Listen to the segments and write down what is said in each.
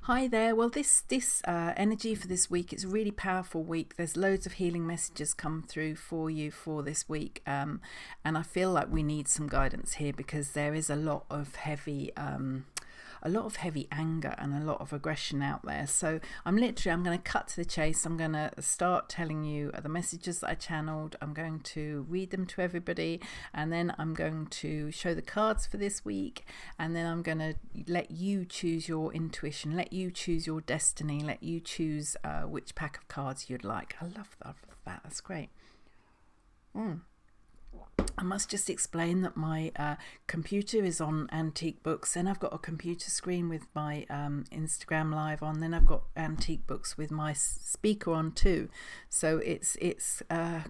Hi there. Well, this energy for this week, it's a really powerful week. There's loads of healing messages come through for you for this week, and I feel like we need some guidance here because there is a lot of heavy anger and a lot of aggression out there. So I'm going to cut to the chase. I'm going to start telling you the messages that I channeled. I'm going to read them to everybody, and then I'm going to show the cards for this week, and then I'm going to let you choose your intuition, let you choose your destiny, let you choose which pack of cards you'd like. I love that. That's great. I must just explain that my computer is on Antique Books, then I've got a computer screen with my Instagram live on, then I've got Antique Books with my speaker on too. So it's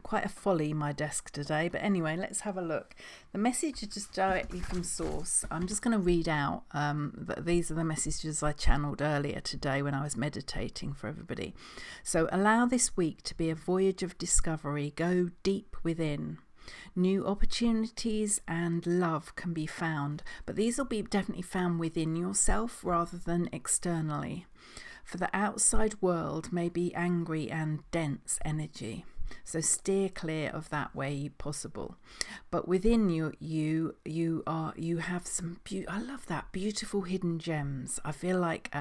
quite a folly, my desk today. But anyway, let's have a look. The message is just directly from source. I'm just going to read out that these are the messages I channeled earlier today when I was meditating for everybody. So allow this week to be a voyage of discovery. Go deep within. New opportunities and love can be found, but these will be definitely found within yourself rather than externally. For the outside world may be angry and dense energy, so steer clear of that way possible. But within you have some I love that, beautiful hidden gems. I feel like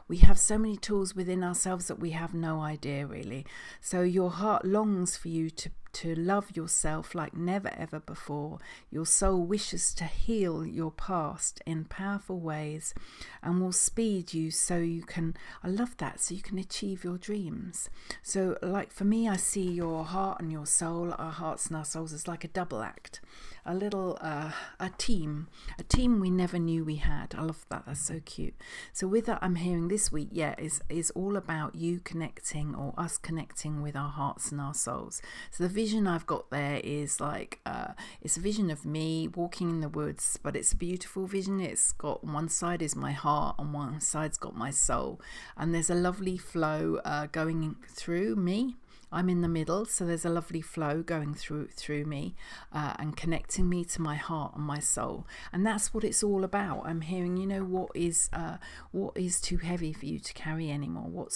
we have so many tools within ourselves that we have no idea really. So your heart longs for you to love yourself like never ever before. Your soul wishes to heal your past in powerful ways and will speed you so you can, I love that, so you can achieve your dreams. So like for me, I see your heart and your soul, our hearts and our souls, as like a double act, a little a team we never knew we had. I love that. That's so cute. So with that, I'm hearing this week is all about you connecting, or us connecting with our hearts and our souls. So the vision I've got there is like it's a vision of me walking in the woods, but it's a beautiful vision. It's got, on one side is my heart, on one side's got my soul, and there's a lovely flow going through me. I'm in the middle, so there's a lovely flow going through me and connecting me to my heart and my soul, and that's what it's all about. I'm hearing, what is too heavy for you to carry anymore?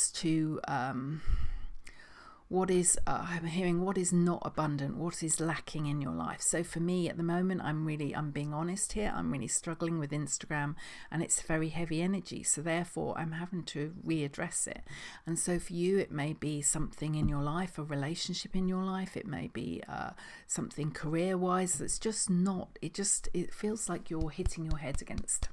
I'm hearing what is not abundant, what is lacking in your life. So for me at the moment, I'm being honest here, I'm really struggling with Instagram, and it's very heavy energy, so therefore I'm having to readdress it. And so for you, it may be something in your life, a relationship in your life, it may be something career wise that's just not, it feels like you're hitting your head against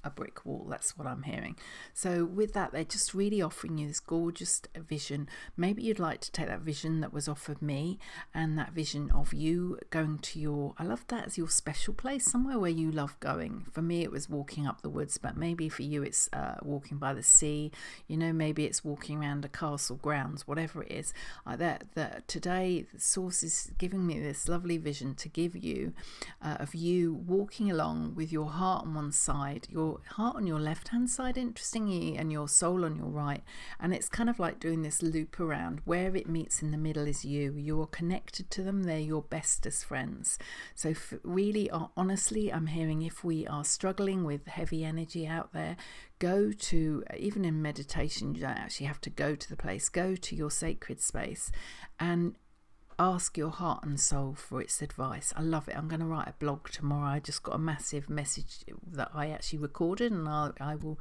a brick wall. That's what I'm hearing. So with that, they're just really offering you this gorgeous vision. Maybe you'd like to take that vision that was offered me and that vision of you going to your, I love that, as your special place, somewhere where you love going. For me, it was walking up the woods, but maybe for you it's walking by the sea, maybe it's walking around a castle grounds, whatever it is. That today the source is giving me this lovely vision to give you of you walking along with your heart on one side, your heart on your left hand side, interestingly, and your soul on your right, and it's kind of like doing this loop around. Where it meets in the middle is you're connected to them, they're your bestest friends. So really, honestly, I'm hearing, if we are struggling with heavy energy out there, go to, even in meditation, you don't actually have to go to the place, go to your sacred space and ask your heart and soul for its advice. I love it. I'm going to write a blog tomorrow. I just got a massive message that I actually recorded, and I will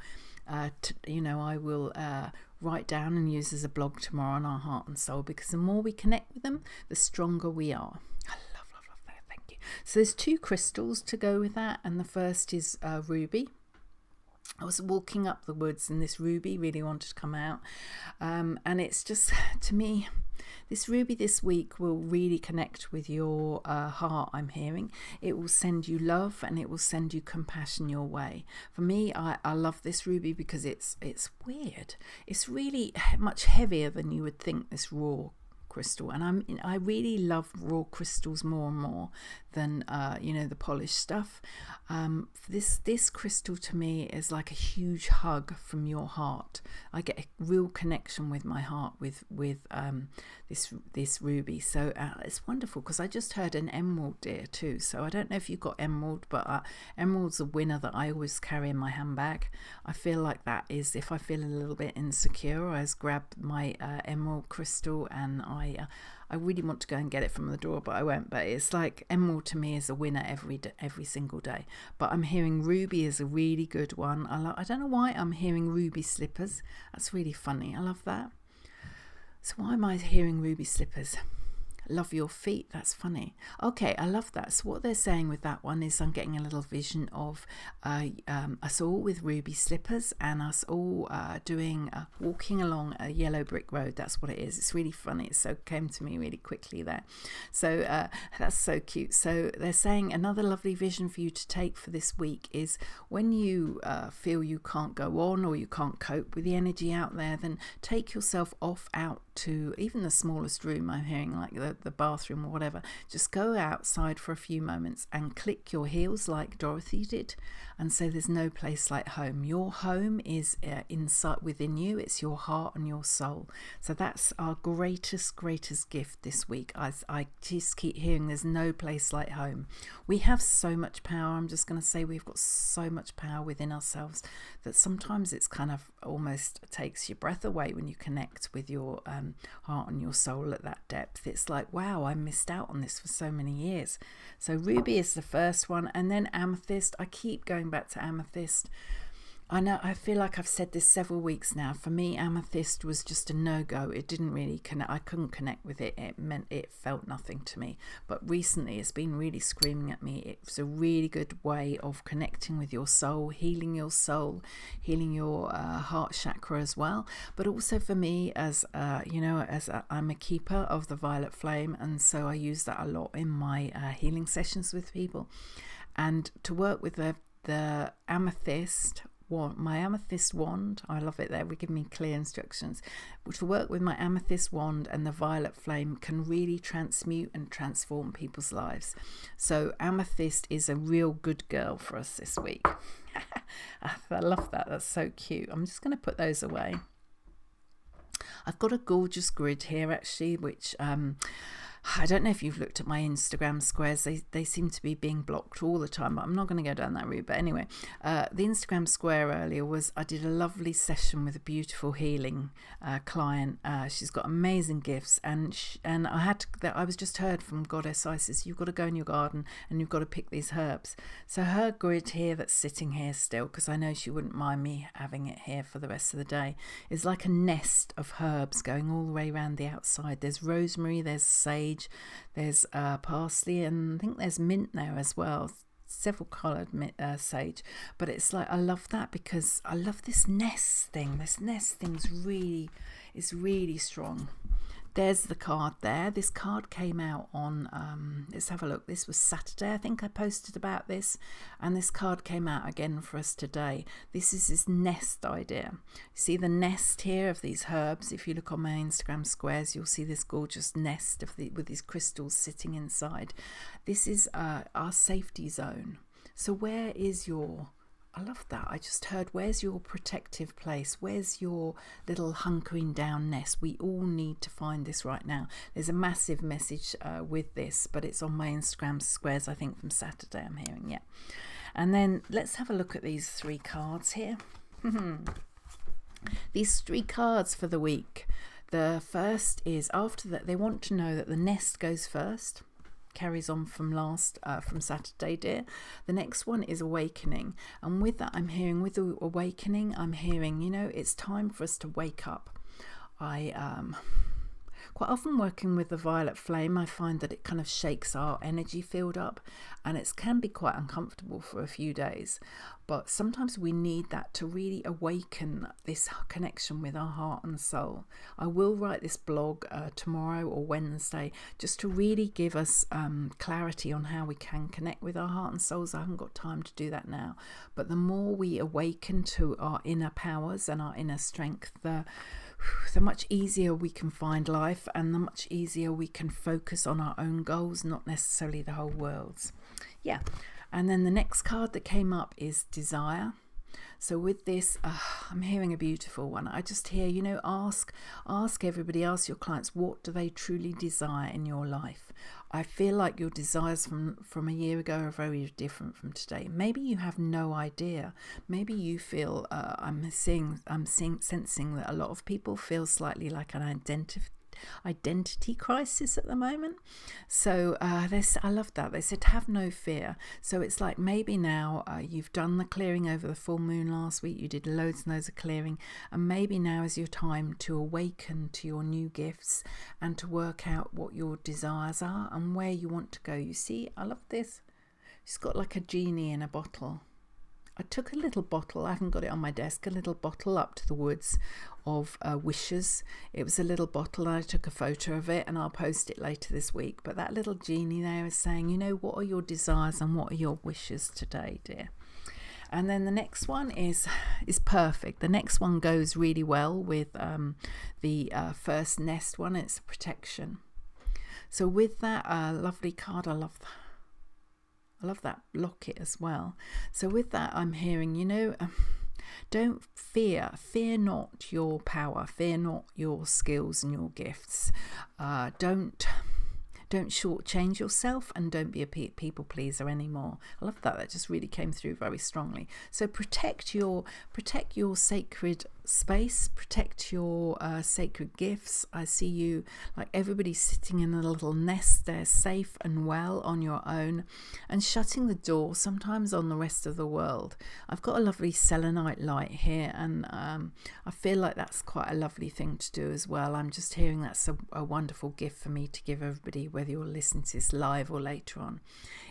write down and use as a blog tomorrow on our heart and soul, because the more we connect with them, the stronger we are. I love that. Thank you. So there's 2 crystals to go with that, and the first is ruby. I was walking up the woods and this ruby really wanted to come out, and it's just, to me, this ruby this week will really connect with your heart. I'm hearing it will send you love and it will send you compassion your way. For me, I love this ruby because it's weird. It's really much heavier than you would think, this raw crystal, and I really love raw crystals more and more than the polished stuff. This crystal to me is like a huge hug from your heart. I get a real connection with my heart with this ruby. So it's wonderful, because I just heard an emerald deer too. So I don't know if you got emerald, but emerald's a winner that I always carry in my handbag. I feel like that is, if I feel a little bit insecure, I just grab my emerald crystal, and I really want to go and get it from the drawer, but I won't. But it's like emerald to me is a winner every single day. But I'm hearing ruby is a really good one. I don't know why I'm hearing ruby slippers. That's really funny. I love that. So why am I hearing ruby slippers? Love your feet. That's funny. Okay, I love that. So what they're saying with that one is I'm getting a little vision of us all with ruby slippers, and us all walking along a yellow brick road. That's what it is. It's really funny. It so came to me really quickly there. So that's so cute. So they're saying another lovely vision for you to take for this week is when you feel you can't go on, or you can't cope with the energy out there, then take yourself out to even the smallest room. I'm hearing like the bathroom or whatever. Just go outside for a few moments and click your heels like Dorothy did, and say there's no place like home. Your home is inside within you. It's your heart and your soul. So that's our greatest gift this week. I just keep hearing there's no place like home. We have so much power. I'm just going to say we've got so much power within ourselves that sometimes it's kind of almost takes your breath away when you connect with your heart and your soul at that depth. It's like, wow, I missed out on this for so many years. So ruby is the first one, and then amethyst. I keep going back to amethyst. I know, I feel like I've said this several weeks now. For me, amethyst was just a no-go. It didn't really connect. I couldn't connect with it. It felt nothing to me. But recently, it's been really screaming at me. It's a really good way of connecting with your soul, healing your heart chakra as well. But also for me, as I'm a keeper of the violet flame, and so I use that a lot in my healing sessions with people. And to work with the amethyst. My amethyst wand, I love it there, we give me clear instructions. To work with my amethyst wand and the violet flame can really transmute and transform people's lives. So amethyst is a real good girl for us this week. I love that. That's so cute. I'm just going to put those away. I've got a gorgeous grid here actually, which I don't know if you've looked at my Instagram squares. They seem to be being blocked all the time, but I'm not going to go down that route. But anyway, the Instagram square earlier was I did a lovely session with a beautiful healing client. She's got amazing gifts, and I was just heard from Goddess Isis, you've got to go in your garden and you've got to pick these herbs. So her grid here that's sitting here still, because I know she wouldn't mind me having it here for the rest of the day, is like a nest of herbs going all the way around the outside. There's rosemary, there's sage, there's parsley, and I think there's mint there as well, several coloured sage. But it's like, I love that because I love this nest thing. This nest thing's really strong. There's the card there. This card came out on, let's have a look. This was Saturday, I think I posted about this. And this card came out again for us today. This is this nest idea. See the nest here of these herbs. If you look on my Instagram squares, you'll see this gorgeous nest with these crystals sitting inside. This is our safety zone. So where is your... I love that. I just heard, where's your protective place? Where's your little hunkering down nest? We all need to find this right now. There's a massive message with this, but it's on my Instagram squares, I think, from Saturday, I'm hearing, yeah. And then let's have a look at these 3 cards here. These 3 cards for the week. The first is, after that, they want to know that the nest goes first. Carries on from Saturday, dear. The next one is awakening, and with that I'm hearing, with the awakening I'm hearing, it's time for us to wake up. Quite often working with the violet flame, I find that it kind of shakes our energy field up, and it can be quite uncomfortable for a few days. But sometimes we need that to really awaken this connection with our heart and soul. I will write this blog tomorrow or Wednesday just to really give us clarity on how we can connect with our heart and souls. I haven't got time to do that now. But the more we awaken to our inner powers and our inner strength, the much easier we can find life, and the much easier we can focus on our own goals, not necessarily the whole world's. Yeah. And then the next card that came up is desire. So with this, I'm hearing a beautiful one. I just hear, ask everybody, ask your clients, what do they truly desire in your life? I feel like your desires from a year ago are very different from today. Maybe you have no idea. Maybe you feel, I'm sensing that a lot of people feel slightly like an identity crisis at the moment. So I love that. They said have no fear. So it's like maybe now you've done the clearing over the full moon last week. You did loads and loads of clearing, and maybe now is your time to awaken to your new gifts and to work out what your desires are and where you want to go. You see, I love this. It's got like a genie in a bottle. I took a little bottle, I haven't got it on my desk, a little bottle up to the woods of wishes. It was a little bottle, and I took a photo of it, and I'll post it later this week. But that little genie there is saying, what are your desires and what are your wishes today, dear? And then the next one is perfect. The next one goes really well with the first nest one. It's protection. So with that lovely card, I love that locket as well. So with that, I'm hearing, don't fear not your power, fear not your skills and your gifts. Don't shortchange yourself, and don't be a people pleaser anymore. I love that. That just really came through very strongly. So protect your sacred space, protect your sacred gifts. I see you like everybody's sitting in a little nest there, safe and well on your own, and shutting the door sometimes on the rest of the world. I've got a lovely selenite light here, and I feel like that's quite a lovely thing to do as well. I'm just hearing that's a wonderful gift for me to give everybody, whether you're listening to this live or later on.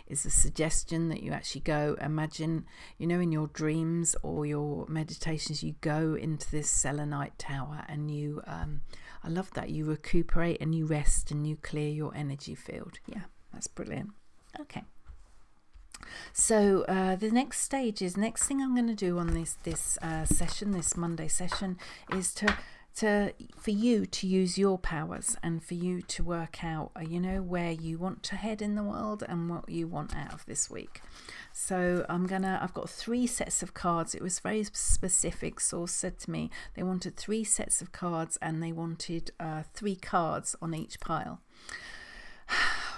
Is a suggestion that you actually go, imagine, in your dreams or your meditations, you go into this selenite tower, and you I love that, you recuperate and you rest and you clear your energy field. Yeah, that's brilliant. Okay, so the next thing I'm going to do on this session, this Monday session, is for you to use your powers and for you to work out where you want to head in the world and what you want out of this week. So I've got 3 sets of cards. It was very specific. Source said to me they wanted 3 sets of cards, and they wanted 3 cards on each pile.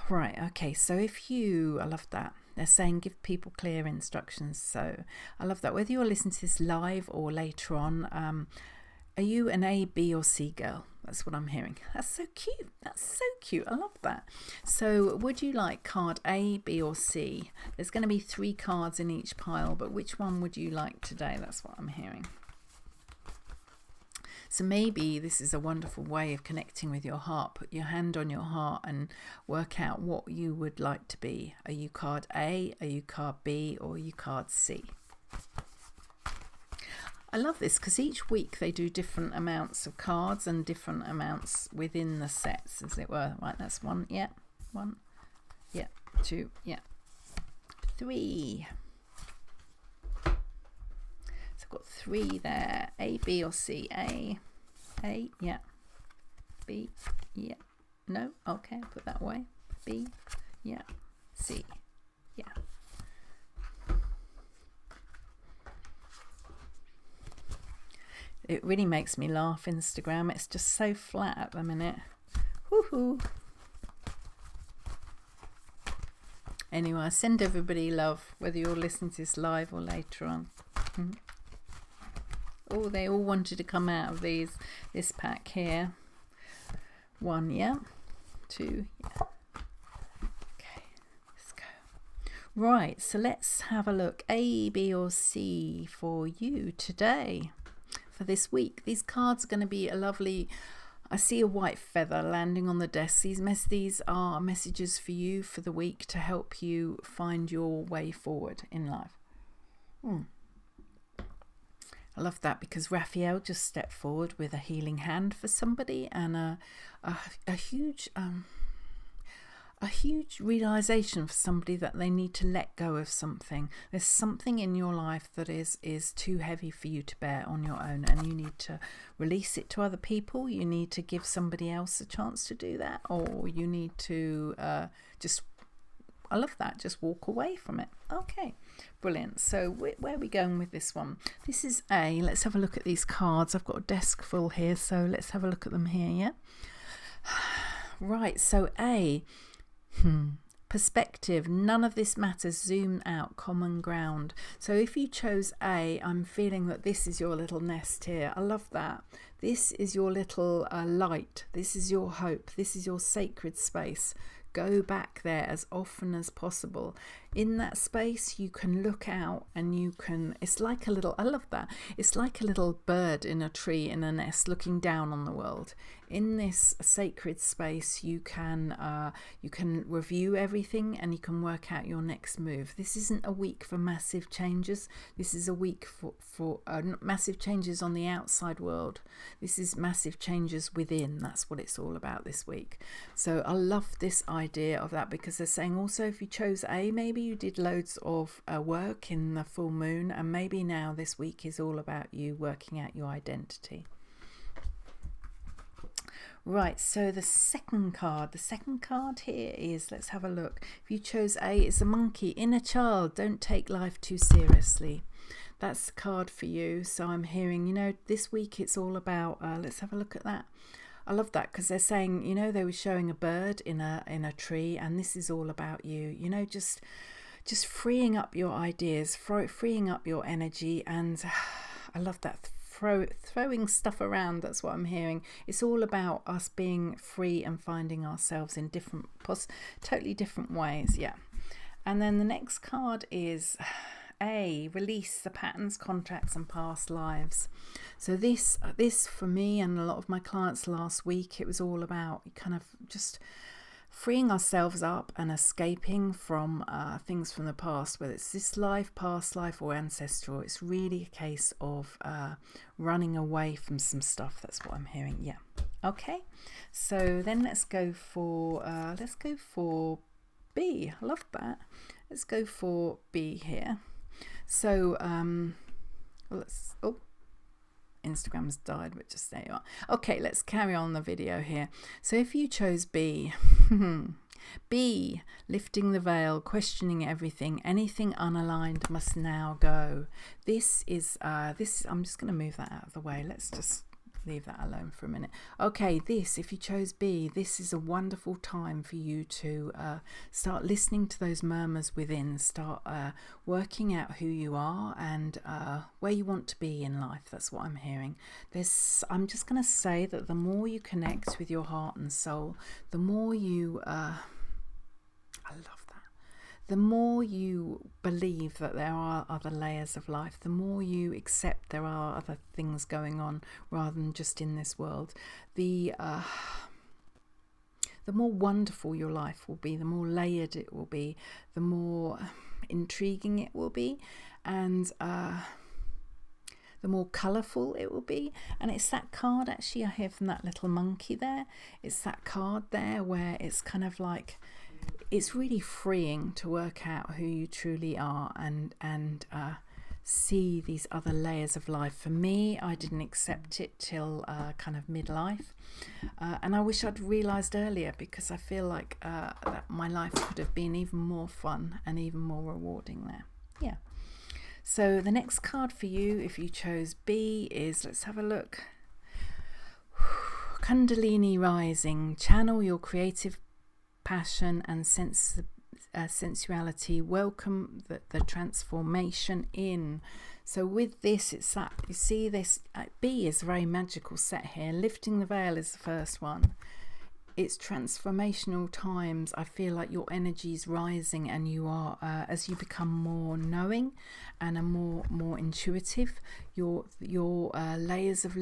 Right, okay, so I love that. They're saying give people clear instructions. So I love that. Whether you're listening to this live or later on, are you an A, B or C girl? That's what I'm hearing. That's so cute. I love that. So would you like card A, B or C? There's going to be 3 cards in each pile, but which one would you like today? That's what I'm hearing. So maybe this is a wonderful way of connecting with your heart. Put your hand on your heart and work out what you would like to be. Are you card A? Are you card B? Or are you card C? I love this because each week they do different amounts of cards and different amounts within the sets, as it were. Right, that's 1, yeah, 1, yeah, 2, yeah, 3. So I've got 3 there. A, B or C? A, yeah, B, yeah, no, okay, put that away. B, yeah, C, yeah. It really makes me laugh, Instagram. It's just so flat at the minute. Woohoo! Anyway, I send everybody love, whether you're listening to this live or later on. Oh, they all wanted to come out of this pack here. 1, yeah. 2, yeah. Okay, let's go. Right, so let's have a look. A, B or C for you today. For this week, these cards are going to be a lovely, I see a white feather landing on the desk. These are messages for you for the week to help you find your way forward in life. I love that because Raphael just stepped forward with a healing hand for somebody, and a huge a huge realization for somebody that they need to let go of something. There's something in your life that is too heavy for you to bear on your own, and you need to release it to other people. You need to give somebody else a chance to do that, or you need to I love that, just walk away from it. Okay, brilliant. So where are we going with this one? This is A. Let's have a look at these cards. I've got a desk full here, so let's have a look at them here. Yeah. Right, so A. Perspective. None of this matters. Zoom out. Common ground. So if you chose A, I'm feeling that this is your little nest here. I love that. This is your little light. This is your hope. This is your sacred space. Go back there as often as possible. In that space, you can look out and you can, it's like a little, I love that. It's like a little bird in a tree in a nest looking down on the world. In this sacred space, you can review everything and you can work out your next move. This isn't a week for massive changes. This is a week for massive changes on the outside world. This is massive changes within. That's what it's all about this week. So I love this idea of that, because they're saying also if you chose A, maybe you did loads of work in the full moon, and maybe now this week is all about you working out your identity. Right, so the second card here is, let's have a look. If you chose A, it's a monkey. Inner child, don't take life too seriously. That's the card for you. So I'm hearing, you know, this week it's all about, let's have a look at that. I love that, because they're saying, you know, they were showing a bird in a tree, and this is all about you, you know, just freeing up your ideas, freeing up your energy. And I love that, throwing stuff around. That's what I'm hearing. It's all about us being free and finding ourselves in different, totally different ways. Yeah. And then the next card is A, release the patterns, contracts and past lives. So this for me and a lot of my clients last week, it was all about kind of just freeing ourselves up and escaping from things from the past, whether it's this life, past life or ancestral. It's really a case of running away from some stuff. That's what I'm hearing. Yeah. Okay. So then let's go for B. I love that. Let's go for B here. So Instagram's died, but just there you are. Okay, let's carry on the video here. So if you chose B, B, lifting the veil, questioning everything, anything unaligned must now go. This is I'm just going to move that out of the way. Let's just leave that alone for a minute. Okay, if you chose B, this is a wonderful time for you to start listening to those murmurs within, start working out who you are and where you want to be in life. That's what I'm hearing. I'm just going to say that the more you connect with your heart and soul, the more you I love that. The more you believe that there are other layers of life, the more you accept there are other things going on rather than just in this world, the more wonderful your life will be, the more layered it will be, the more intriguing it will be, and the more colourful it will be. And it's that card actually I hear from that little monkey there. It's that card there where it's kind of like, it's really freeing to work out who you truly are and see these other layers of life. For me, I didn't accept it till kind of midlife, and I wish I'd realised earlier, because I feel like that my life could have been even more fun and even more rewarding there. Yeah. So the next card for you, if you chose B, is, let's have a look. Kundalini Rising. Channel your creative passion and sensuality. Welcome the transformation in. So with this, it's that, you see this, B is a very magical set here. Lifting the veil is the first one. It's transformational times. I feel like your energy is rising, and you are as you become more knowing and more intuitive, your layers of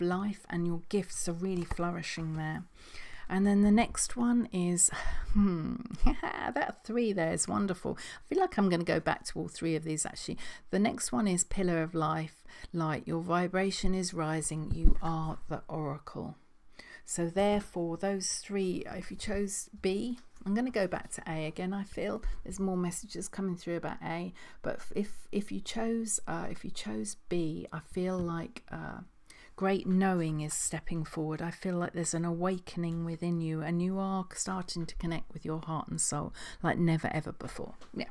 life and your gifts are really flourishing there. And then the next one is, that 3 there is wonderful. I feel like I'm going to go back to all 3 of these actually. The next one is Pillar of Life, light. Your vibration is rising. You are the oracle. So therefore, those three, if you chose B, I'm going to go back to A again. I feel there's more messages coming through about A, but if you chose B, I feel like great knowing is stepping forward. I feel like there's an awakening within you, and you are starting to connect with your heart and soul like never ever before. Yeah.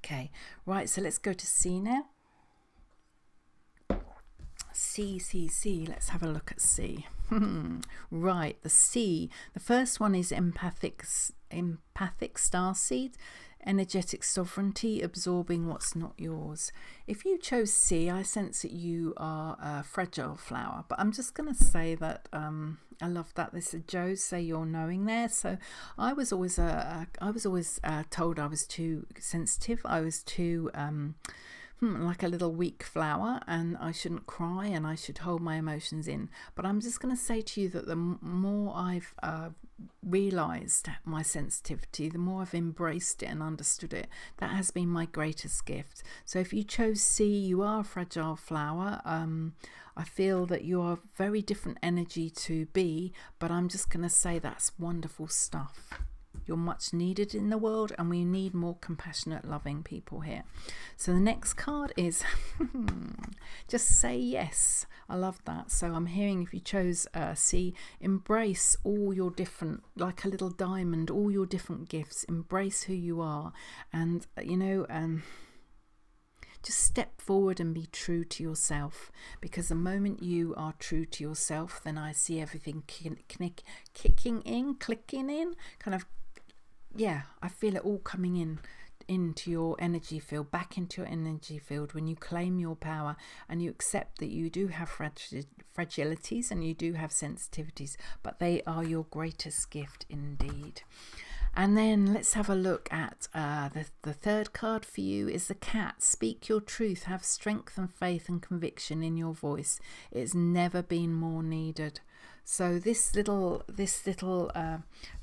Okay, right, so let's go to C now. C. Let's have a look at C. Right, the C. The first one is empathic starseed, energetic sovereignty, absorbing what's not yours. If you chose C, I sense that you are a fragile flower. But I'm just going to say that I love that. This is Joe say you're knowing there. So I was always told I was too sensitive. I was too like a little weak flower, and I shouldn't cry and I should hold my emotions in. But I'm just going to say to you that the more I've realized my sensitivity, the more I've embraced it and understood it. That has been my greatest gift. So if you chose C, you are a fragile flower. I feel that you are very different energy to B, but I'm just going to say that's wonderful stuff. You're much needed in the world, and we need more compassionate, loving people here. So the next card is just say yes. I love that. So I'm hearing, if you chose C, embrace all your different, like a little diamond, all your different gifts. Embrace who you are, and just step forward and be true to yourself, because the moment you are true to yourself, then I see everything clicking in, kind of, yeah, I feel it all coming into your energy field, back into your energy field, when you claim your power and you accept that you do have fragilities and you do have sensitivities, but they are your greatest gift indeed. And then let's have a look at the third card for you is the cat. Speak your truth, have strength and faith and conviction in your voice. It's never been more needed. So this little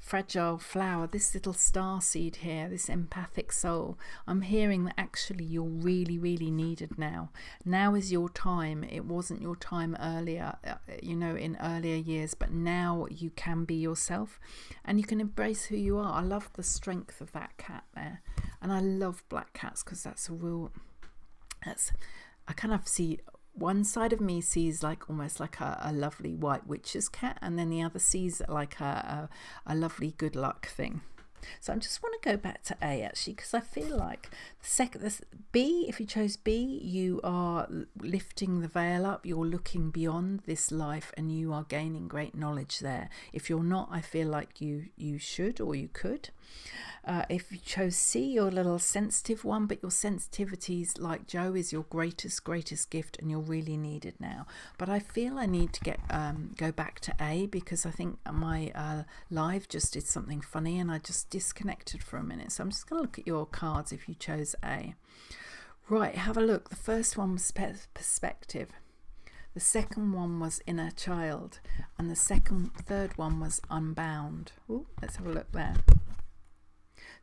fragile flower, this little star seed here, this empathic soul, I'm hearing that actually you're really, really needed now. Now is your time. It wasn't your time earlier, in earlier years, but now you can be yourself and you can embrace who you are. I love the strength of that cat there. And I love black cats because I kind of see, one side of me sees like almost like a lovely white witch's cat, and then the other sees like a lovely good luck thing. So I just want to go back to A actually, because I feel like B, if you chose B, you are lifting the veil up, you're looking beyond this life and you are gaining great knowledge there. If you're not, I feel like you should or you could. If you chose C, you're a little sensitive one, but your sensitivities, like Joe, is your greatest gift, and you're really needed now. But I feel I need to go back to A, because I think my live just did something funny and I just disconnected for a minute. So I'm just going to look at your cards if you chose A. Right, have a look. The first one was perspective. The second one was inner child, and the third one was unbound. Ooh, let's have a look there.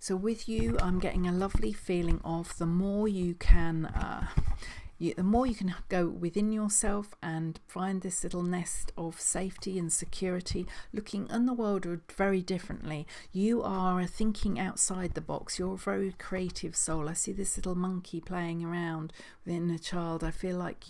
So with you, I'm getting a lovely feeling of the more you can go within yourself and find this little nest of safety and security, looking in the world very differently. You are thinking outside the box. You're a very creative soul. I see this little monkey playing around within a child. I feel like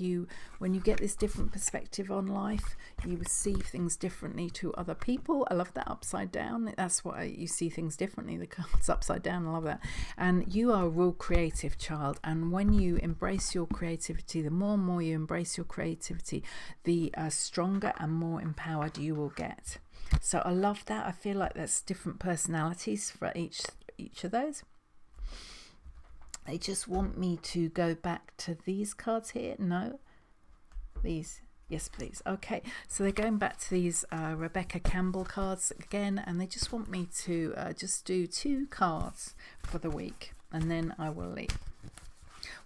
when you get this different perspective on life, you see things differently to other people. I love that upside down. That's why you see things differently. The card's upside down. I love that. And you are a real creative child. And when you embrace your creativity, the more and more you embrace your creativity, the stronger and more empowered you will get. So I love that. I feel like there's different personalities for each of those. They just want me to go back to these cards here. No, these. Yes, please. Okay, so they're going back to these Rebecca Campbell cards again, and they just want me to just do 2 cards for the week, and then I will leave.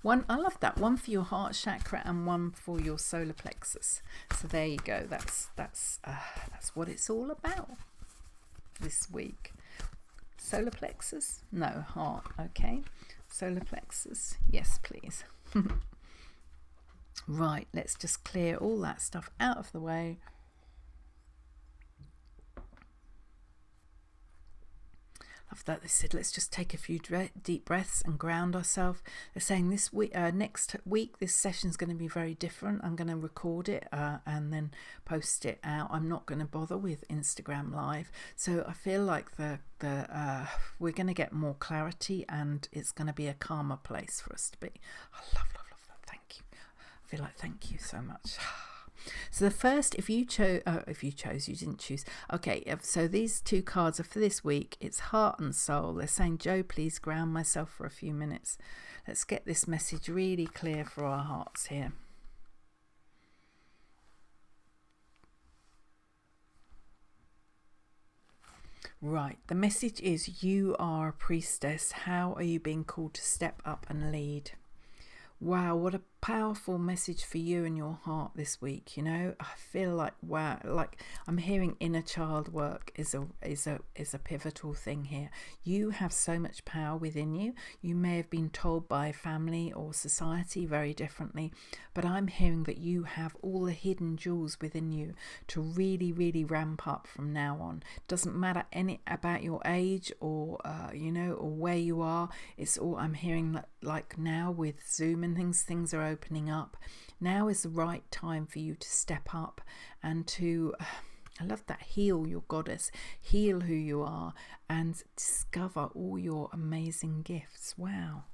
One, I love that, one for your heart chakra and one for your solar plexus. So there you go. That's what it's all about this week. Solar plexus? No, heart. Okay. Solar plexus. Yes, please. Right, let's just clear all that stuff out of the way. love that they said, let's just take a few deep breaths and ground ourselves. They're saying this week, next week, this session's going to be very different. I'm going to record it and then post it out. I'm not going to bother with Instagram Live. So I feel like we're going to get more clarity, and it's going to be a calmer place for us to be. I love that. Thank you. I feel like thank you so much. So the first, if you chose, you didn't choose. Okay, so these two cards are for this week. It's heart and soul. They're saying, Joe, please ground myself for a few minutes. Let's get this message really clear for our hearts here. Right, the message is you are a priestess. How are you being called to step up and lead? Wow, what a powerful message for you and your heart this week. You know, I feel like, wow, like I'm hearing inner child work is a pivotal thing here. You have so much power within you. You may have been told by family or society very differently, but I'm hearing that you have all the hidden jewels within you to really, really ramp up from now on. Doesn't matter any about your age or or where you are. It's all I'm hearing like now with Zoom and things are opening up. Now is the right time for you to step up and to I love that, heal your goddess, heal who you are, and discover all your amazing gifts. Wow,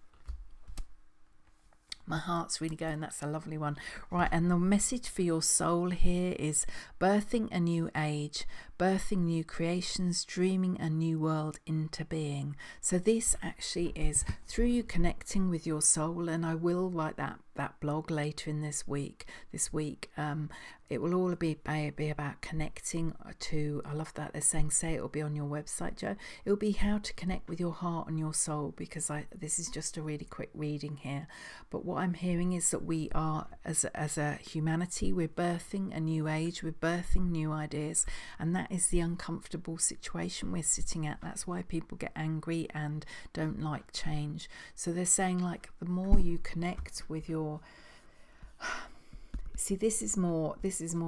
my heart's really going. That's a lovely one. Right, and the message for your soul here is birthing a new age, birthing new creations, dreaming a new world into being. So this actually is through you connecting with your soul, and I will write that blog later in this week. It will all be about connecting to, I love that they're saying, say it will be on your website, Joe. It will be how to connect with your heart and your soul, because this is just a really quick reading here. But what I'm hearing is that we are, as a humanity, we're birthing a new age, we're birthing new ideas, and that is the uncomfortable situation we're sitting at. That's why people get angry and don't like change. So they're saying, like, the more you connect with your see, this is more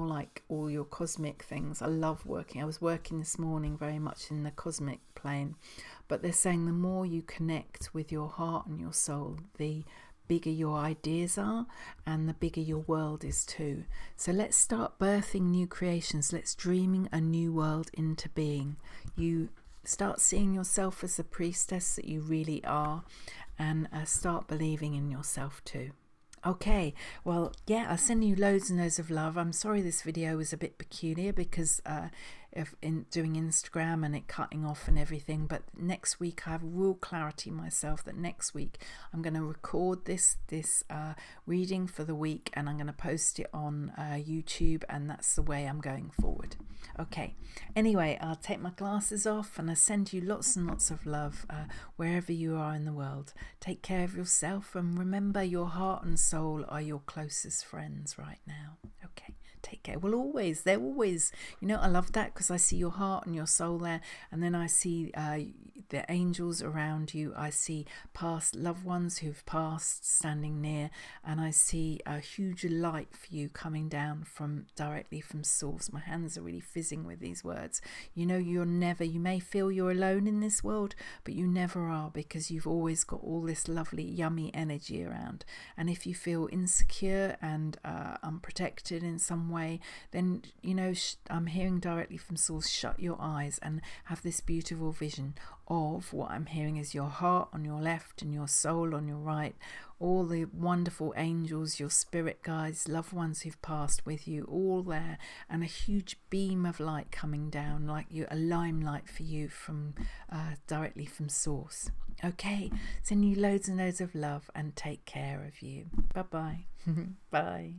like all your cosmic things. I love working. I was working this morning very much in the cosmic plane, but they're saying the more you connect with your heart and your soul, the bigger your ideas are and the bigger your world is too. So let's start birthing new creations. Let's dreaming a new world into being. You start seeing yourself as the priestess that you really are, and start believing in yourself too. Okay, well, yeah, I'll send you loads and loads of love. I'm sorry this video was a bit peculiar because in doing Instagram and it cutting off and everything, but next week I have real clarity myself that next week I'm going to record this reading for the week, and I'm going to post it on YouTube, and that's the way I'm going forward. Okay, anyway, I'll take my glasses off and I send you lots and lots of love wherever you are in the world. Take care of yourself, and remember, your heart and soul are your closest friends right now. Okay, take care. Well, they're always, I love that, because I see your heart and your soul there, and then I see the angels around you. I see past loved ones who've passed standing near, and I see a huge light for you coming down directly from source. My hands are really fizzing with these words. You may feel you're alone in this world, but you never are, because you've always got all this lovely, yummy energy around. And if you feel insecure and unprotected in some way, then I'm hearing directly from source, shut your eyes and have this beautiful vision of what I'm hearing is your heart on your left and your soul on your right, all the wonderful angels, your spirit guides, loved ones who've passed with you, all there, and a huge beam of light coming down, like a limelight for you from directly from source. Okay, send you loads and loads of love, and take care of you. Bye-bye. Bye.